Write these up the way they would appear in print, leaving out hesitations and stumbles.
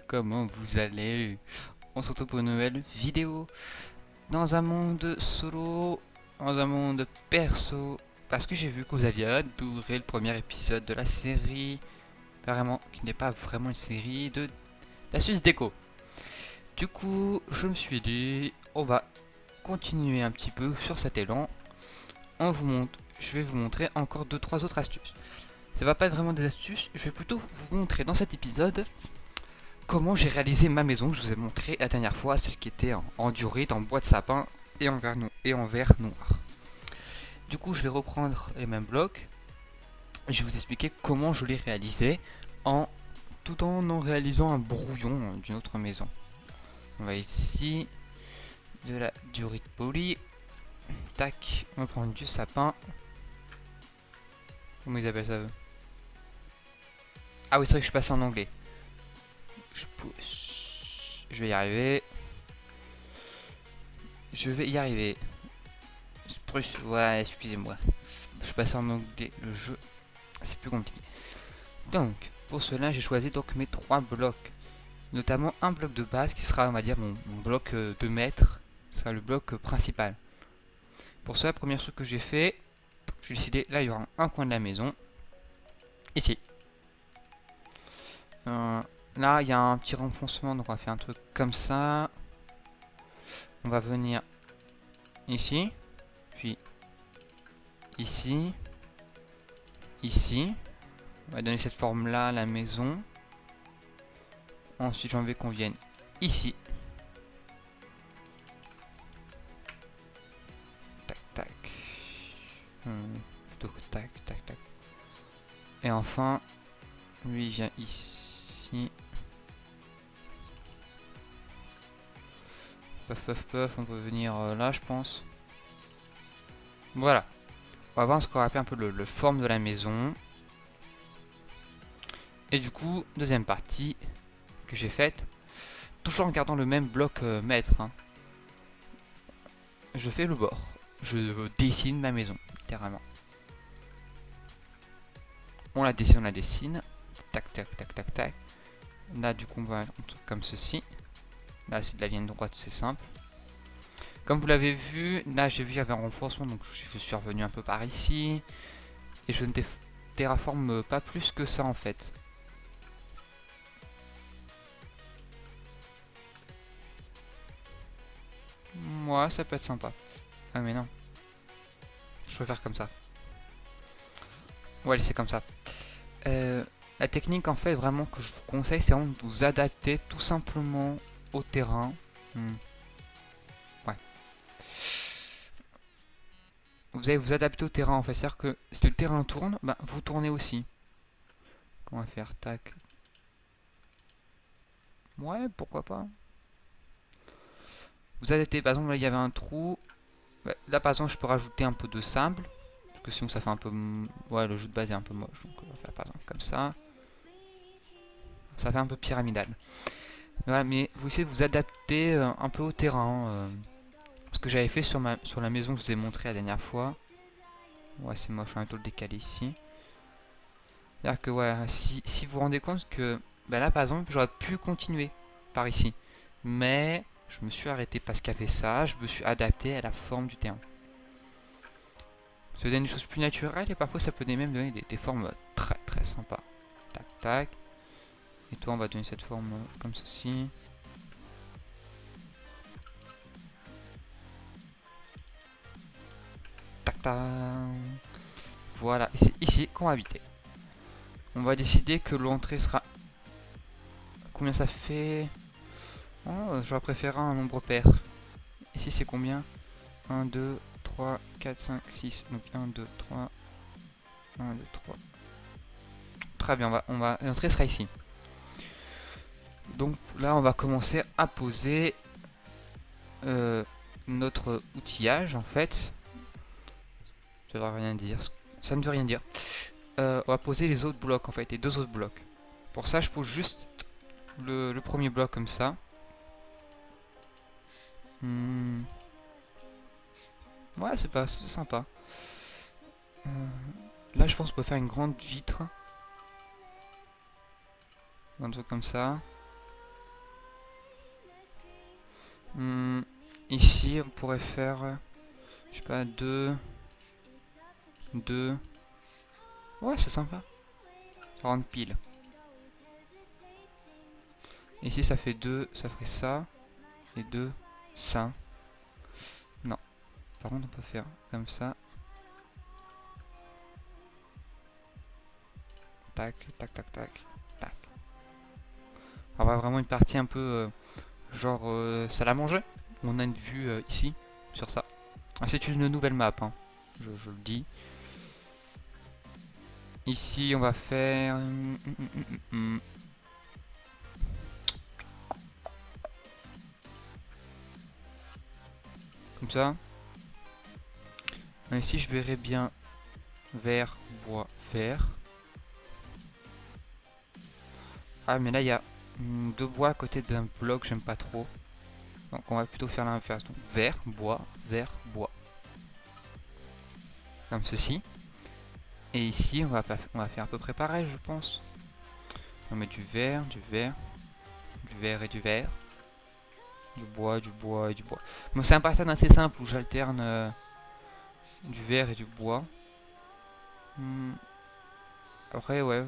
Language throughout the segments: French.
comment vous allez? On se retrouve pour une nouvelle vidéo dans un monde solo, dans un monde perso, parce que j'ai vu que vous aviez adoré le premier épisode de la série, apparemment, qui n'est pas vraiment une série, de d'Asus Déco. Du coup, je me suis dit, on va continuer un petit peu sur cet élan. Je vais vous montrer encore 2-3 autres astuces. Ça va pas être vraiment des astuces, je vais plutôt vous montrer dans cet épisode comment j'ai réalisé ma maison. Je vous ai montré la dernière fois, celle qui était en durite, en bois de sapin et en verre noir. Du coup, je vais reprendre les mêmes blocs et je vais vous expliquer comment je l'ai réalisé tout en réalisant un brouillon d'une autre maison. On va ici, de la durite polie. Tac, on va prendre du sapin. Comment ils appellent ça eux? Ah oui, c'est vrai que je suis passé en anglais. Je pousse. Je vais y arriver. Je vais y arriver. Spruce, ouais, excusez-moi. Je suis passé en anglais, le jeu, c'est plus compliqué. Donc, pour cela, j'ai choisi donc mes 3 blocs. Notamment un bloc de base qui sera, on va dire, mon bloc de maître. Ce sera le bloc principal. Pour cela, la première chose que j'ai fait, j'ai décidé, là, il y aura un coin de la maison. Ici. Là, il y a un petit renfoncement, donc on va faire un truc comme ça. On va venir ici, puis ici, ici. On va donner cette forme là à la maison. Ensuite, j'ai envie qu'on vienne ici. Tac, tac. Plutôt que tac, tac, tac. Et enfin, lui il vient ici. Puff, puff, puff. On peut venir là, je pense. Voilà. On va voir ce qu'on appelle un peu le forme de la maison. Et du coup, deuxième partie que j'ai faite, toujours en gardant le même bloc maître. Hein. Je fais le bord. Je dessine ma maison, littéralement. On la dessine, on la dessine. Tac, tac, tac, tac, tac. Là, du coup, on va mettre un truc comme ceci. Là, c'est de la ligne droite, c'est simple. Comme vous l'avez vu, là, j'ai vu qu'il y avait un renforcement, donc je suis revenu un peu par ici. Et je ne terraforme pas plus que ça, en fait. Moi, ça peut être sympa. Ah, mais non. Je préfère comme ça. Ouais, c'est comme ça. La technique en fait vraiment que je vous conseille, c'est vraiment de vous adapter tout simplement au terrain. Ouais. Vous allez vous adapter au terrain en fait, c'est-à-dire que si le terrain tourne, bah, vous tournez aussi. Comment faire? Tac. Ouais, pourquoi pas. Vous adaptez, par exemple là il y avait un trou. Bah, là par exemple je peux rajouter un peu de sable. Parce que sinon ça fait un peu... Ouais, le jeu de base est un peu moche. Donc on va faire par exemple comme ça. Ça fait un peu pyramidal. Voilà, mais vous essayez de vous adapter un peu au terrain. Ce que j'avais fait sur la maison que je vous ai montré la dernière fois. Ouais, c'est moche, on va tout le décaler ici. C'est-à-dire que ouais, si vous vous rendez compte que bah là par exemple j'aurais pu continuer par ici. Mais je me suis arrêté parce qu'il y avait ça, je me suis adapté à la forme du terrain. Ça donne des choses plus naturelles et parfois ça peut même donner des formes très très sympas. Tac tac. Et toi on va donner cette forme comme ceci. Tac tac. Voilà, et c'est ici qu'on va habiter. On va décider que l'entrée sera... Combien ça fait? Oh, j'aurais préféré un nombre pair. Ici c'est combien? 1, 2, 3, 4, 5, 6. Donc 1, 2, 3. 1, 2, 3. Très bien, l'entrée sera ici. Donc là on va commencer à poser notre outillage en fait. Ça ne veut rien dire. Ça ne veut rien dire. On va poser les autres blocs en fait, les 2 autres blocs. Pour ça je pose juste le premier bloc comme ça. Ouais, c'est sympa. Là, je pense qu'on peut faire une grande vitre. Un truc comme ça. Hmm, ici, on pourrait faire, je sais pas, 2, 2. Ouais, c'est sympa. Ça rentre pile. Ici, ça fait 2, ça ferait ça. Et 2, ça. Non. Par contre, on peut faire comme ça. Tac, tac, tac, tac, tac. On va vraiment une partie un peu genre salle à manger. On a une vue ici, sur ça. Ah, c'est une nouvelle map, hein. Je le dis. Ici, on va faire... Comme ça. Ici, je verrai bien vert, bois, vert. Ah, mais là, il y a deux bois à côté d'un bloc, j'aime pas trop. Donc, on va plutôt faire l'inverse. Donc, vert, bois, vert, bois. Comme ceci. Et ici, on va faire à peu près pareil, je pense. On met du vert, du vert, du vert et du vert. Du bois, du bois et du bois. Bon, c'est un pattern assez simple où j'alterne du vert et du bois. Après, ouais.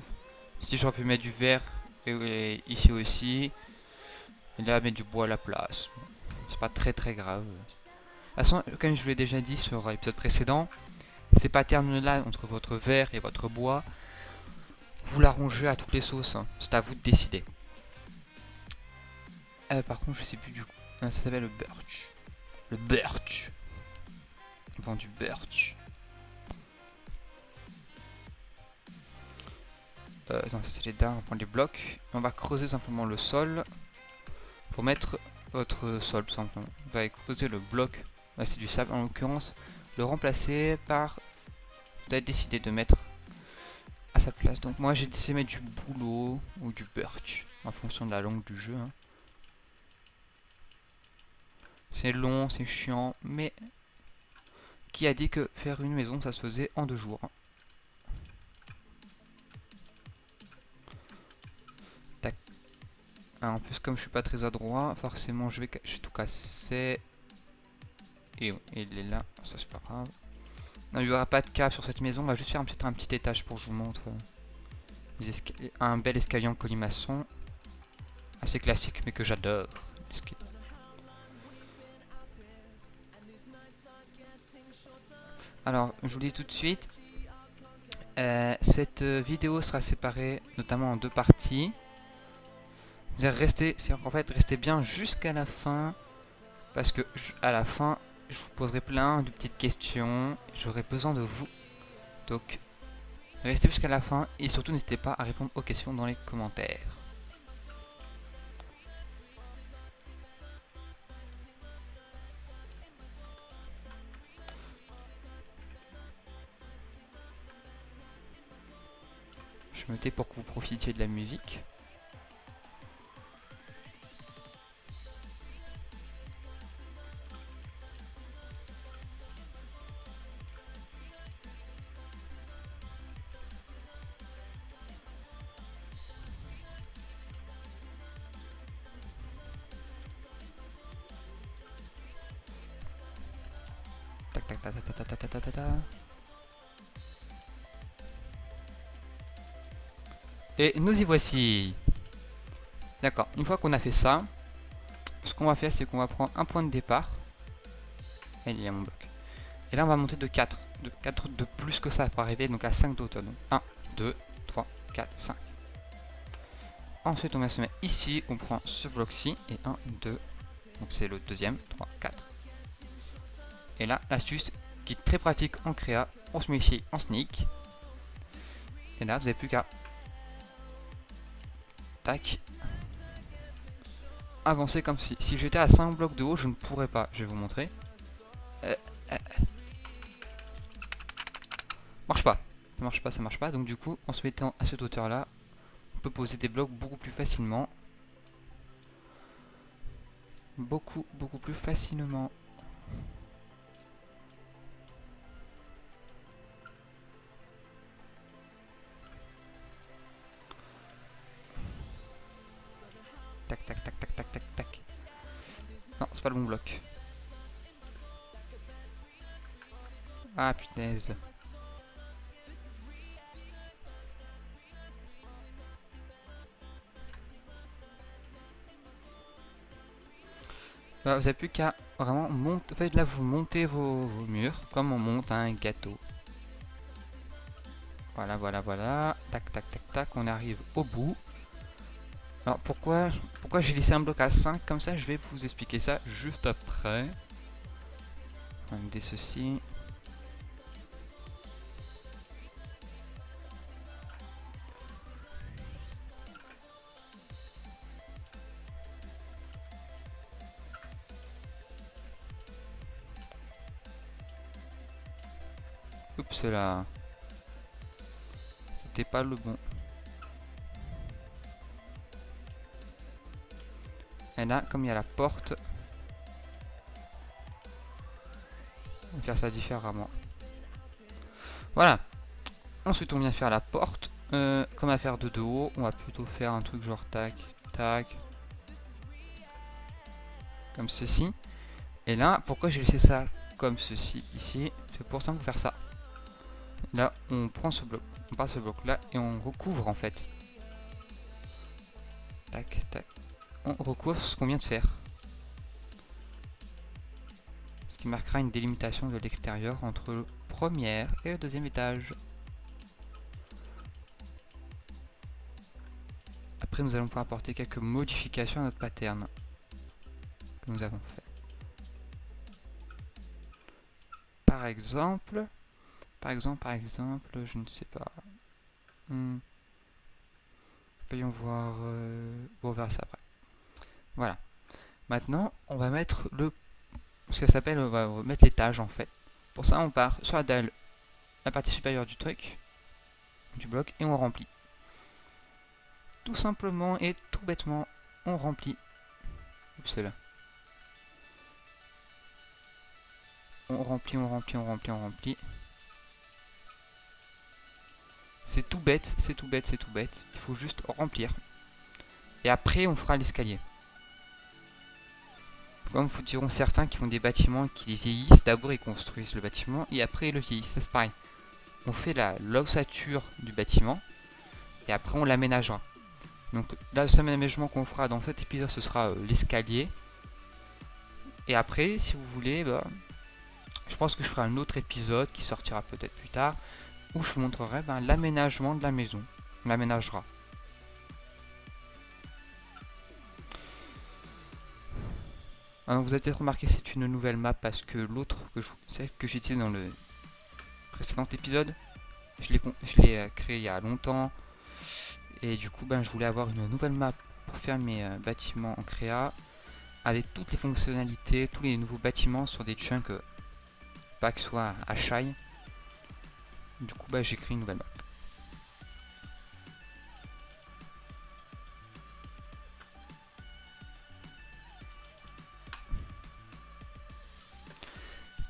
Si j'aurais pu mettre du vert et ici aussi. Et là, mettre du bois à la place. C'est pas très très grave. De toute façon, comme je vous l'ai déjà dit sur l'épisode précédent, ces patterns-là entre votre vert et votre bois, vous l'arrangez à toutes les sauces, hein. C'est à vous de décider. Par contre, je sais plus du coup. Ça s'appelle le birch. Le birch. On vend du birch. Non, ça c'est les dards. On prend les blocs. On va creuser simplement le sol pour mettre votre sol tout simplement. On va creuser le bloc. Là, c'est du sable en l'occurrence. Le remplacer par. Vous avez décidé de mettre à sa place. Donc moi j'ai décidé de mettre du bouleau ou du birch en fonction de la langue du jeu, hein. C'est long, c'est chiant, mais qui a dit que faire une maison ça se faisait en 2 jours? Tac. Ah, en plus comme je suis pas très adroit, forcément je vais tout casser. Et il est là, ça c'est pas grave. Non, il n'y aura pas de cave sur cette maison, on va juste faire peut-être un petit étage pour que je vous montre un bel escalier en colimaçon. Assez classique mais que j'adore. Alors, je vous le dis tout de suite, cette vidéo sera séparée notamment en 2 parties. En fait, restez bien jusqu'à la fin, parce que à la fin, je vous poserai plein de petites questions. J'aurai besoin de vous. Donc, restez jusqu'à la fin et surtout n'hésitez pas à répondre aux questions dans les commentaires. Je me tais pour que vous profitiez de la musique. Tac tac tac tac tac tac tac tac tac. Et nous y voici. D'accord, une fois qu'on a fait ça, ce qu'on va faire c'est qu'on va prendre un point de départ. Et il y a mon bloc. Et là on va monter de 4. De 4 de plus que ça pour arriver donc à 5 d'automne. Donc 1, 2, 3, 4, 5. Ensuite on va se mettre ici, on prend ce bloc-ci. Et 1, 2, donc c'est le deuxième, 3, 4. Et là l'astuce qui est très pratique en créa, on se met ici en sneak. Et là vous n'avez plus qu'à tac, avancer comme si. Si j'étais à 5 blocs de haut, je ne pourrais pas. Je vais vous montrer. Marche pas. Ça marche pas, ça marche pas. Donc du coup, en se mettant à cette hauteur là, on peut poser des blocs beaucoup plus facilement. Beaucoup plus facilement. Tac tac tac tac tac tac tac. Non, c'est pas le bon bloc. Ah punaise. Vous avez plus qu'à vraiment monter. En fait, là, vous montez vos murs comme on monte un gâteau. Voilà, voilà, voilà. Tac, tac, tac, tac. On arrive au bout. Alors, pourquoi j'ai laissé un bloc à 5 comme ça? Je vais vous expliquer ça juste après. On va enlever ceci. Oups là. C'était pas le bon. Et là, comme il y a la porte, on va faire ça différemment. Voilà. Ensuite, on vient faire la porte. Comme à faire de haut, on va plutôt faire un truc genre tac, tac. Comme ceci. Et là, pourquoi j'ai laissé ça comme ceci ici? C'est pour ça qu'on va faire ça. Là, on prend ce bloc, on passe ce bloc là et on recouvre en fait. Tac, tac. On recouvre ce qu'on vient de faire. Ce qui marquera une délimitation de l'extérieur entre le premier et le deuxième étage. Après, nous allons pouvoir apporter quelques modifications à notre pattern que nous avons fait. Par exemple, je ne sais pas. Voyons voir. Bon, on verra ça après. Voilà. Maintenant, on va mettre ce que ça s'appelle, on va mettre l'étage en fait. Pour ça, on part sur la dalle, la partie supérieure du truc, du bloc, et on remplit. Tout simplement et tout bêtement, on remplit. Oups, là. On remplit, on remplit, on remplit, on remplit. C'est tout bête, c'est tout bête, c'est tout bête. Il faut juste remplir. Et après, on fera l'escalier. Comme vous diront certains qui font des bâtiments et qui les vieillissent, d'abord ils construisent le bâtiment et après ils le vieillissent. C'est pareil. On fait l'ossature du bâtiment et après on l'aménagera. Donc là, le seul aménagement qu'on fera dans cet épisode, ce sera l'escalier. Et après, si vous voulez, je pense que je ferai un autre épisode qui sortira peut-être plus tard, où je vous montrerai l'aménagement de la maison. On l'aménagera. Alors, vous avez peut-être remarqué, c'est une nouvelle map parce que l'autre celle que j'ai utilisée dans le précédent épisode, je l'ai créé il y a longtemps. Et du coup, je voulais avoir une nouvelle map pour faire mes bâtiments en créa, avec toutes les fonctionnalités, tous les nouveaux bâtiments sur des chunks, pas que ce soit à Shai. Du coup, j'ai créé une nouvelle map.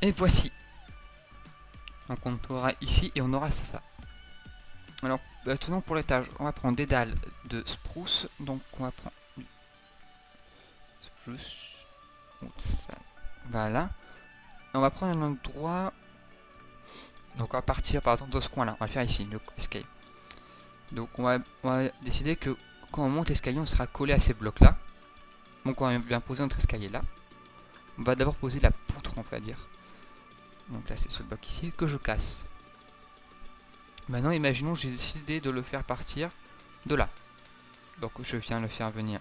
Et voici. Donc on aura ici et on aura ça. Alors, maintenant pour l'étage, on va prendre des dalles de spruce. Donc on va prendre du spruce. Voilà. Et on va prendre un endroit. Donc on va partir par exemple de ce coin là. On va le faire ici, le escalier. Donc on va décider que quand on monte l'escalier, on sera collé à ces blocs là. Donc on va bien poser notre escalier là. On va d'abord poser la poutre, on va dire. Donc là c'est ce bloc ici que je casse. Maintenant imaginons j'ai décidé de le faire partir de là. Donc je viens le faire venir.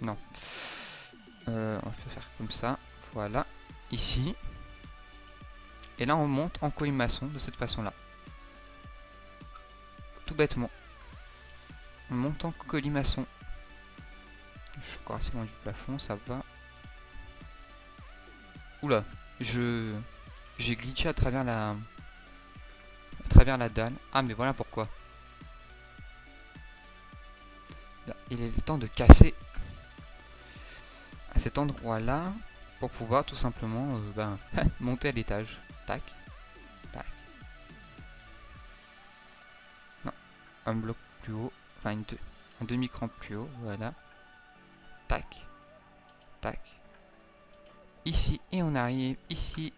Non. On peut faire comme ça. Voilà. Ici. Et là on monte en colimaçon de cette façon là. Tout bêtement. On monte en colimaçon. Je suis encore assez loin du plafond, ça va. Oula, j'ai glitché à travers la dalle. Ah mais voilà pourquoi. Là, il est le temps de casser à cet endroit là pour pouvoir tout simplement monter à l'étage. Tac, tac. Non, un bloc plus haut, enfin un demi-cran plus haut, voilà. tac, tac, ici, et on arrive ici.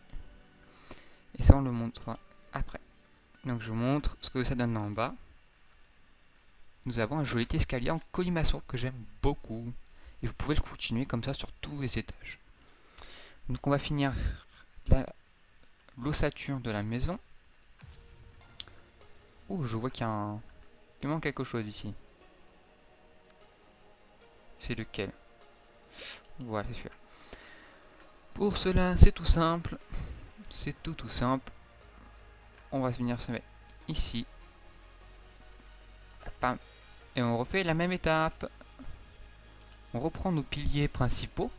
Et ça, on le montre après. Donc, je vous montre ce que ça donne en bas. Nous avons un joli escalier en colimaçon que j'aime beaucoup. Et vous pouvez le continuer comme ça sur tous les étages. Donc, on va finir l'ossature de la maison. Oh, je vois qu'il y a un... Il manque quelque chose ici. C'est lequel? Voilà, c'est celui-là. Pour cela, c'est tout simple. C'est tout simple. On va venir se mettre ici. Bam. Et on refait la même étape. On reprend nos piliers principaux.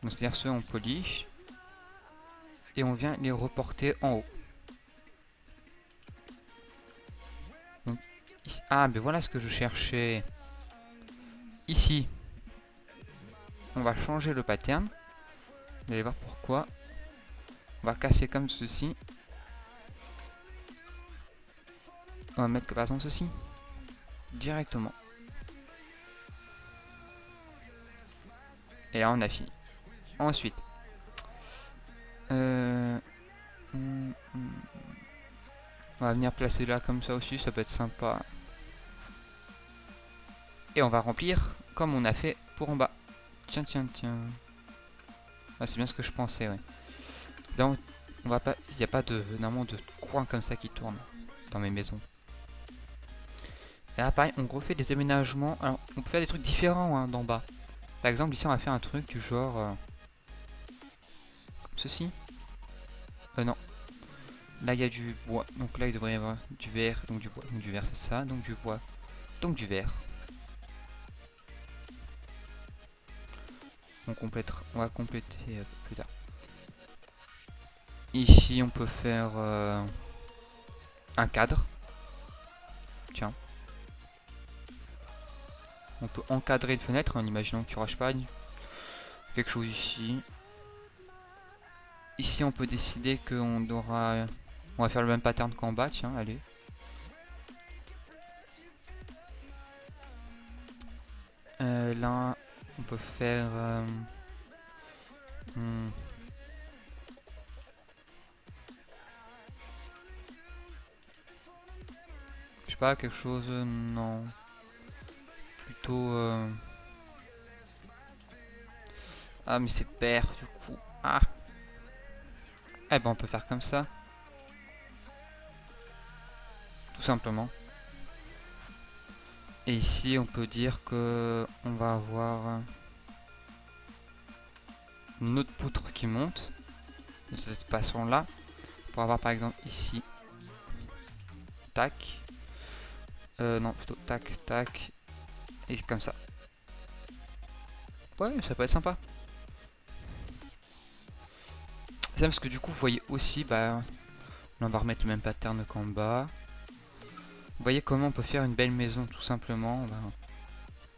Donc c'est-à-dire ceux en polish. Et on vient les reporter en haut. Donc, ici. Ah, ben voilà ce que je cherchais. Ici, on va changer le pattern. Vous allez voir pourquoi. On va casser comme ceci. On va mettre par exemple ceci. Directement. Et là, on a fini. Ensuite. On va venir placer là comme ça aussi. Ça peut être sympa. Et on va remplir comme on a fait pour en bas. Tiens, tiens, tiens. Ah, c'est bien ce que je pensais, ouais. Là, on va pas... Il n'y a pas de, normalement de coin comme ça qui tourne dans mes maisons. Et là, pareil, on refait des aménagements. Alors, on peut faire des trucs différents hein, d'en bas. Par exemple, ici, on va faire un truc du genre... comme ceci. Non. Là, il y a du bois. Donc là, il devrait y avoir du verre. Donc du bois. Donc du verre, c'est ça. Donc du bois. Donc du verre. On va compléter plus tard. Ici, on peut faire un cadre. Tiens. On peut encadrer une fenêtre en imaginant qu'il n'y aura pas quelque chose ici. Ici, on peut décider qu'on aura... On va faire le même pattern qu'en bas, tiens, allez. Là, on peut faire... Je sais pas, quelque chose... non. Plutôt... Ah, mais c'est pair, du coup. Ah. Eh ben, on peut faire comme ça. Tout simplement. Et ici, on peut dire que on va avoir une autre poutre qui monte de cette façon-là. Pour avoir par exemple ici, tac. Non, plutôt tac, tac. Et comme ça. Ouais, ça peut être sympa. C'est parce que du coup, vous voyez aussi, bah, on va remettre le même pattern qu'en bas. Vous voyez comment on peut faire une belle maison tout simplement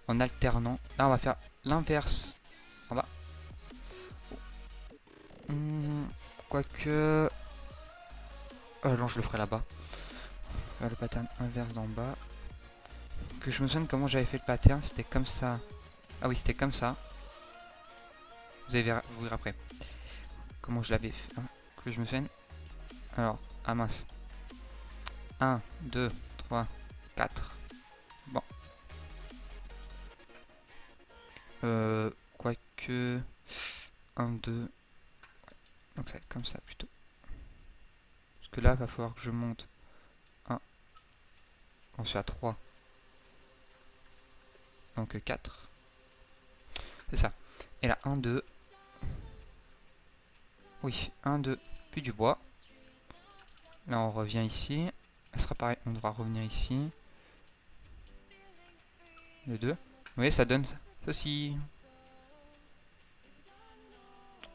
en alternant. Là, on va faire l'inverse. En bas. Quoique... non, je le ferai là-bas. Le pattern inverse d'en bas. Que je me souvienne comment j'avais fait le pattern. C'était comme ça. Ah oui, c'était comme ça. Vous allez vous verrez après. Comment je l'avais fait. Hein, que je me souvienne. Alors, ah mince. 1, 2, 3, 4. Bon. Quoique... 1, 2... Donc ça va être comme ça plutôt. Parce que là, il va falloir que je monte 1. On suis à 3. Donc 4. C'est ça. Et là, 1, 2. Oui, 1, 2. Puis du bois. Là, on revient ici. Ça sera pareil, on devra revenir ici. Le 2. Vous voyez, ça donne ceci.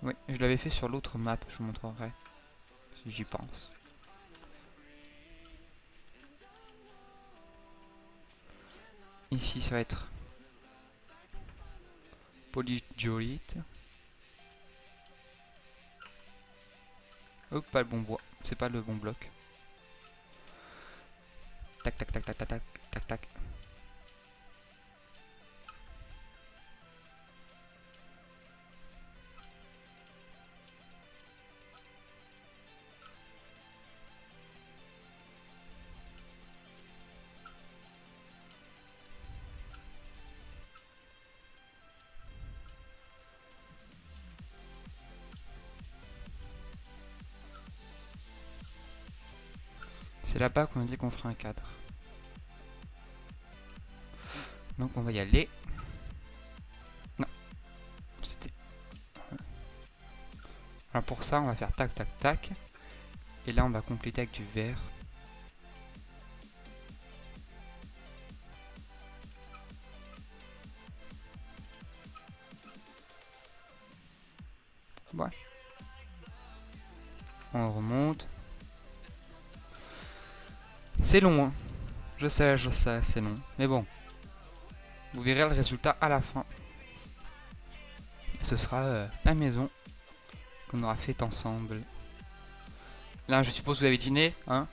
Oui, je l'avais fait sur l'autre map, je vous montrerai. Si j'y pense. Ici, ça va être polydiorite. Oh, pas le bon bois. C'est pas le bon bloc. Tac, tac, tac, tac, tac, tac, tac, tac. C'est là-bas qu'on a dit qu'on ferait un cadre. Donc on va y aller. Non, c'était... Alors pour ça, on va faire tac, tac, tac. Et là, on va compléter avec du vert. Ouais. On remonte. C'est long, hein. Je sais, c'est long. Mais bon. Vous verrez le résultat à la fin. Ce sera la maison qu'on aura faite ensemble. Là, je suppose que vous avez deviné, hein?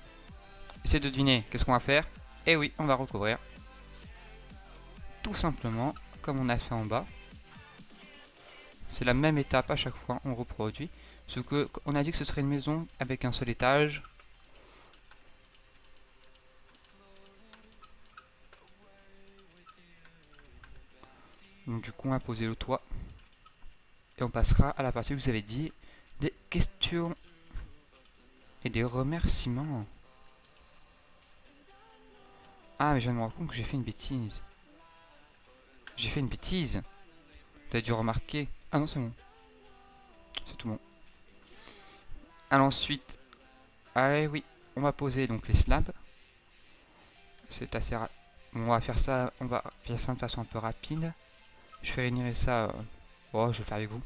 Essayez de deviner. Qu'est-ce qu'on va faire? Eh oui, on va recouvrir. Tout simplement, comme on a fait en bas. C'est la même étape à chaque fois, on reproduit. Sauf que, on a dit que ce serait une maison avec un seul étage. Donc du coup, on va poser le toit. Et on passera à la partie où vous avez dit des questions et des remerciements. Ah, mais je viens de me rendre compte que j'ai fait une bêtise. J'ai fait une bêtise. Vous avez dû remarquer. Ah non, c'est bon. C'est tout bon. Alors ensuite, ah oui, on va poser donc les slabs. C'est assez rapide. On va faire ça de façon un peu rapide. Je vais réunir ça. Oh, je vais le faire avec vous.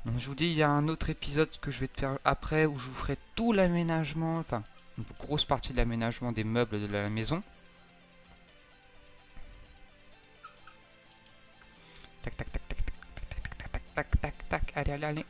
Donc je vous dis, il y a un autre épisode que je vais te faire après où je vous ferai tout l'aménagement, enfin une grosse partie de l'aménagement des meubles de la maison. Tac tac tac tac tac tac tac tac tac tac, allez allez allez.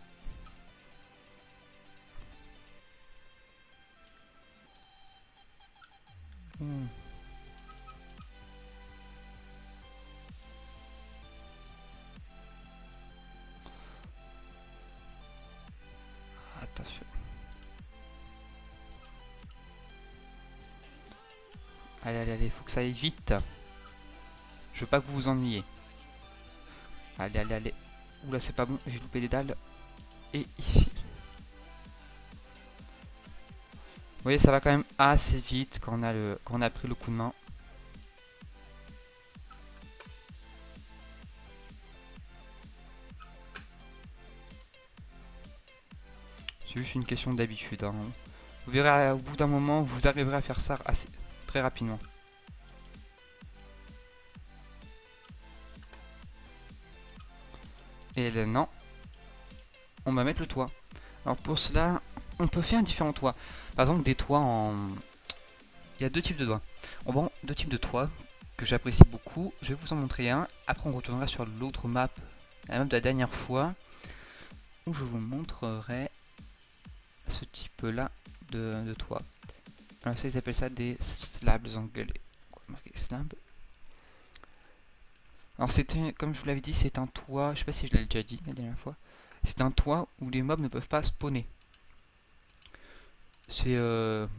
Attention. Allez allez allez, faut que ça aille vite. Je veux pas que vous vous ennuyiez. Allez allez allez. Oula, c'est pas bon, j'ai loupé des dalles. Et ici. Vous voyez, ça va quand même assez vite quand on a pris le coup de main. C'est juste une question d'habitude, hein. Vous verrez au bout d'un moment, vous arriverez à faire ça assez, très rapidement. Et là, non. On va mettre le toit. Alors pour cela, on peut faire différents toits. Par exemple, des toits en... Il y a deux types de toits. On vend deux types de toits que j'apprécie beaucoup. Je vais vous en montrer un. Après, on retournera sur l'autre map, la map de la dernière fois, où je vous montrerai ce type-là de toit. Alors ça, ils appellent ça des slabs anglais. On va marquer slab. Alors c'était, comme je vous l'avais dit, c'est un toit, je sais pas si je l'ai déjà dit la dernière fois, c'est un toit où les mobs ne peuvent pas spawner. C'est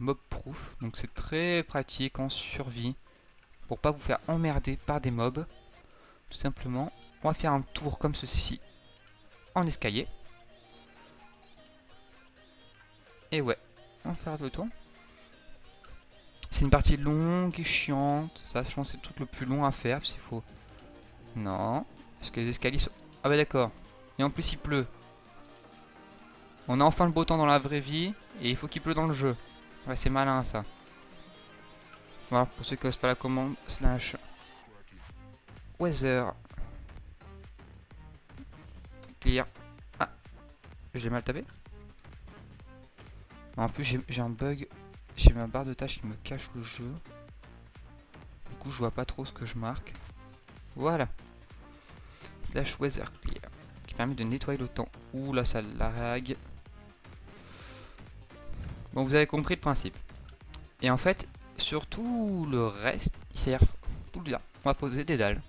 mob proof, donc c'est très pratique en survie, pour pas vous faire emmerder par des mobs. Tout simplement, on va faire un tour comme ceci, en escalier. Et ouais, on va faire le tour. C'est une partie longue et chiante, ça je pense c'est le truc le plus long à faire, parce qu'il faut... Non, parce que les escaliers sont... Ah bah d'accord, et en plus il pleut. On a enfin le beau temps dans la vraie vie, et il faut qu'il pleut dans le jeu. Ouais, c'est malin ça. Voilà, pour ceux qui n'osent pas la commande, slash weather clear. Ah, je l'ai mal tapé. En plus, j'ai un bug. J'ai ma barre de tâches qui me cache le jeu. Du coup, je vois pas trop ce que je marque. Voilà. Slash weather clear. Qui permet de nettoyer le temps. Ouh là, ça lag. Bon, vous avez compris le principe. Et en fait, sur tout le reste, il sert tout le bien. On va poser des dalles.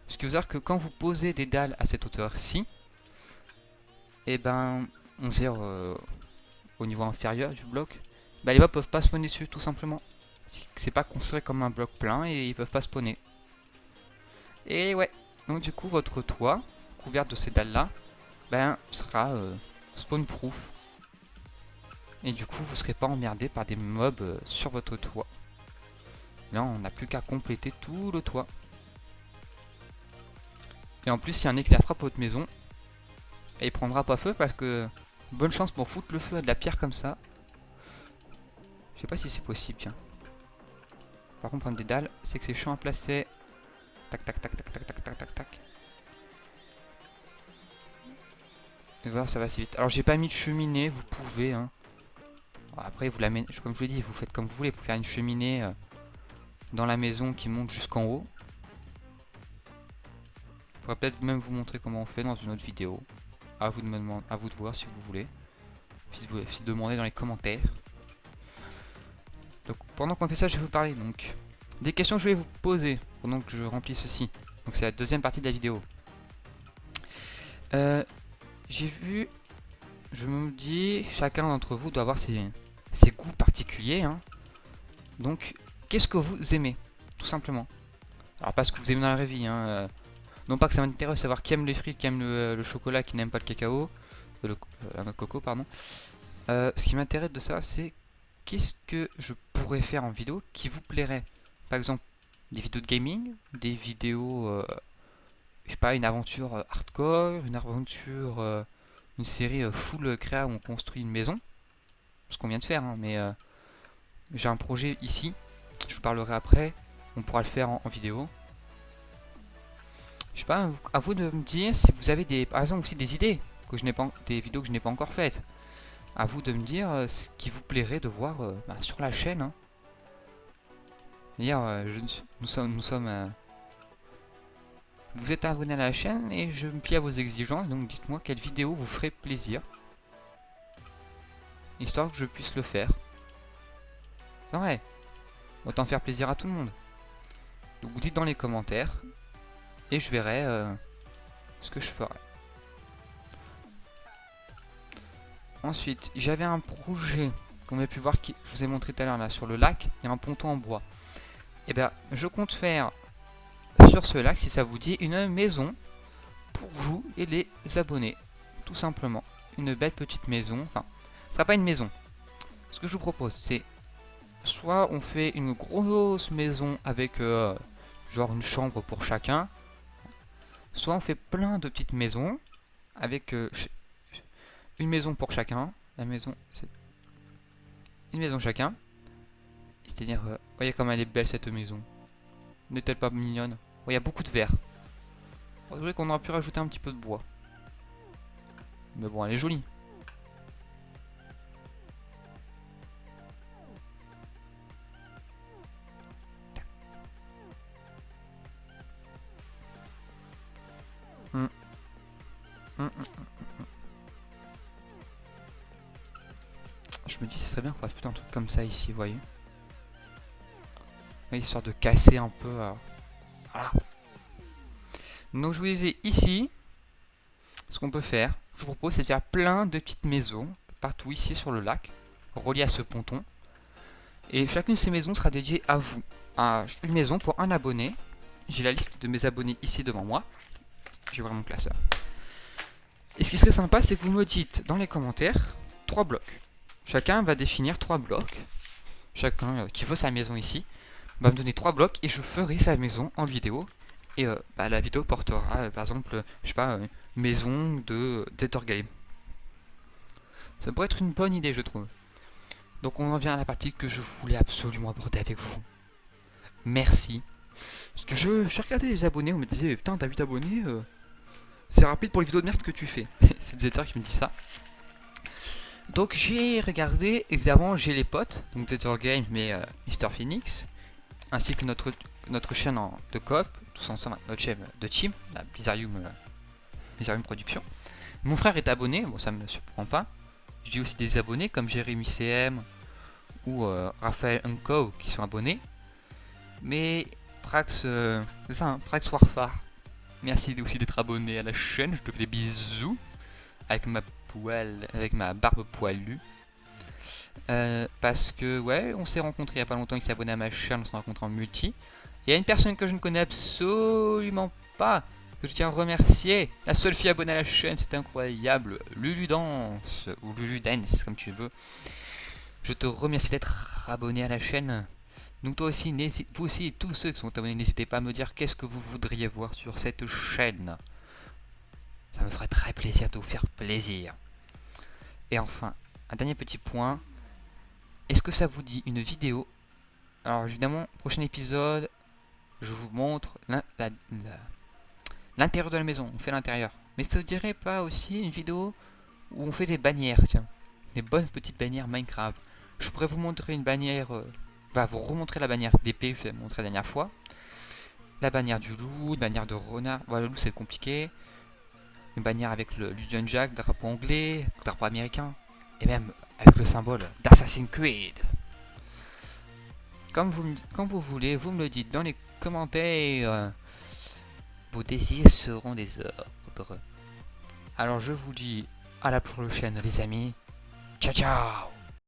Ce qui veut dire que quand vous posez des dalles à cette hauteur-ci, et ben, on sert au niveau inférieur du bloc, bah, les mobs peuvent pas spawner dessus, tout simplement. C'est pas considéré comme un bloc plein et ils peuvent pas spawner. Et ouais, donc du coup, votre toit, couvert de ces dalles-là, ben, sera spawn-proof. Et du coup, vous serez pas emmerdé par des mobs sur votre toit. Là, on n'a plus qu'à compléter tout le toit. Et en plus, si un éclair frappe votre maison, et il prendra pas feu parce que bonne chance pour foutre le feu à de la pierre comme ça. Je sais pas si c'est possible, tiens. Par contre, prendre des dalles, c'est que c'est chiant à placer. Tac, tac, tac, tac, tac, tac, tac, tac, tac. Et voilà, ça va assez vite. Alors, j'ai pas mis de cheminée, vous pouvez, hein. Après, vous la comme je vous l'ai dit, vous faites comme vous voulez pour faire une cheminée dans la maison qui monte jusqu'en haut. Je pourrais peut-être même vous montrer comment on fait dans une autre vidéo. À vous de voir si vous voulez. Puis de demander dans les commentaires. Donc pendant qu'on fait ça, je vais vous parler donc des questions que je vais vous poser pendant que je remplis ceci. Donc c'est la deuxième partie de la vidéo. J'ai vu, je me dis, chacun d'entre vous doit avoir ses goûts particuliers. Hein. Donc, qu'est-ce que vous aimez, tout simplement. Alors pas ce que vous aimez dans la vraie vie. Hein. Non pas que ça m'intéresse de savoir qui aime les frites, qui aime le chocolat, qui n'aime pas le cacao, la noix de coco, pardon. Ce qui m'intéresse de ça, c'est qu'est-ce que je pourrais faire en vidéo qui vous plairait. Par exemple, des vidéos de gaming, des vidéos, je sais pas, une aventure hardcore, une aventure, une série full créa où on construit une maison. Ce qu'on vient de faire, hein, mais j'ai un projet ici, je vous parlerai après, on pourra le faire en vidéo. Je sais pas, à vous de me dire si vous avez par exemple aussi des idées, des vidéos que je n'ai pas encore faites. À vous de me dire ce qui vous plairait de voir sur la chaîne. Hein. Nous sommes vous êtes abonné à la chaîne et je me plie à vos exigences, donc dites-moi quelle vidéo vous ferait plaisir. Histoire que je puisse le faire. Ouais, autant faire plaisir à tout le monde. Donc vous dites dans les commentaires et je verrai ce que je ferai. Ensuite, j'avais un projet, comme vous avez pu voir, je vous ai montré tout à l'heure là sur le lac, il y a un ponton en bois. Et bien, je compte faire sur ce lac, si ça vous dit, une maison pour vous et les abonnés. Tout simplement. Une belle petite maison. Enfin, ce sera pas une maison. Ce que je vous propose, c'est soit on fait une grosse maison avec genre une chambre pour chacun, soit on fait plein de petites maisons avec une maison pour chacun. La maison, c'est une maison chacun. C'est-à-dire, voyez comme elle est belle cette maison. N'est-elle pas mignonne? Il y a beaucoup de verre. C'est vrai qu'on aurait pu rajouter un petit peu de bois. Mais bon, elle est jolie. Je me dis, ce serait bien qu'on fasse plutôt un truc comme ça ici, vous voyez. Oui, histoire de casser un peu. Voilà. Donc je vous disais ici, ce qu'on peut faire, je vous propose, c'est de faire plein de petites maisons partout ici sur le lac, reliées à ce ponton. Et chacune de ces maisons sera dédiée à vous. À une maison pour un abonné. J'ai la liste de mes abonnés ici devant moi. J'ai vraiment mon classeur. Et ce qui serait sympa, c'est que vous me dites dans les commentaires 3 blocs. Chacun va définir 3 blocs. Chacun qui veut sa maison ici va me donner 3 blocs et je ferai sa maison en vidéo. Et la vidéo portera par exemple, je sais pas, maison de Zether Game. Ça pourrait être une bonne idée, je trouve. Donc on revient à la partie que je voulais absolument aborder avec vous. Merci. Parce que j'ai regardé les abonnés, on me disait putain t'as 8 abonnés, c'est rapide pour les vidéos de merde que tu fais. C'est Zether qui me dit ça. Donc j'ai regardé, évidemment j'ai les potes, donc Zether Game mais Mr Phoenix, ainsi que notre chaîne de coop, tous ensemble, notre chaîne de team, la Blizzarium Production. Mon frère est abonné, bon ça me surprend pas. J'ai aussi des abonnés comme Jérémy CM ou Raphaël Unco qui sont abonnés. Mais Prax, c'est ça, hein, Prax Warfare. Merci aussi d'être abonné à la chaîne, je te fais des bisous avec ma barbe poilue. Parce que ouais, on s'est rencontrés il y a pas longtemps, il s'est abonné à ma chaîne, on s'est rencontrés en multi. Il y a une personne que je ne connais absolument pas, que je tiens à remercier, la seule fille abonnée à la chaîne, c'est incroyable, Lulu Dance, ou Lulu Dance, comme tu veux. Je te remercie d'être abonné à la chaîne. Donc toi aussi, vous aussi et tous ceux qui sont abonnés, n'hésitez pas à me dire qu'est-ce que vous voudriez voir sur cette chaîne. Ça me ferait très plaisir de vous faire plaisir. Et enfin, un dernier petit point. Est-ce que ça vous dit une vidéo? Alors évidemment, prochain épisode, je vous montre l'intérieur de la maison. On fait l'intérieur. Mais ça ne dirait pas aussi une vidéo où on fait des bannières, tiens. Des bonnes petites bannières Minecraft. Je pourrais vous montrer une bannière... vous remontrer la bannière d'épée que je vous ai montré la dernière fois. La bannière du loup, une bannière de renard. Voilà, le loup c'est compliqué. Une bannière avec l'Union Jack, drapeau anglais, drapeau américain. Et même avec le symbole d'Assassin's Creed. Comme vous voulez, vous me le dites dans les commentaires. Vos désirs seront des ordres. Alors je vous dis à la prochaine les amis. Ciao ciao.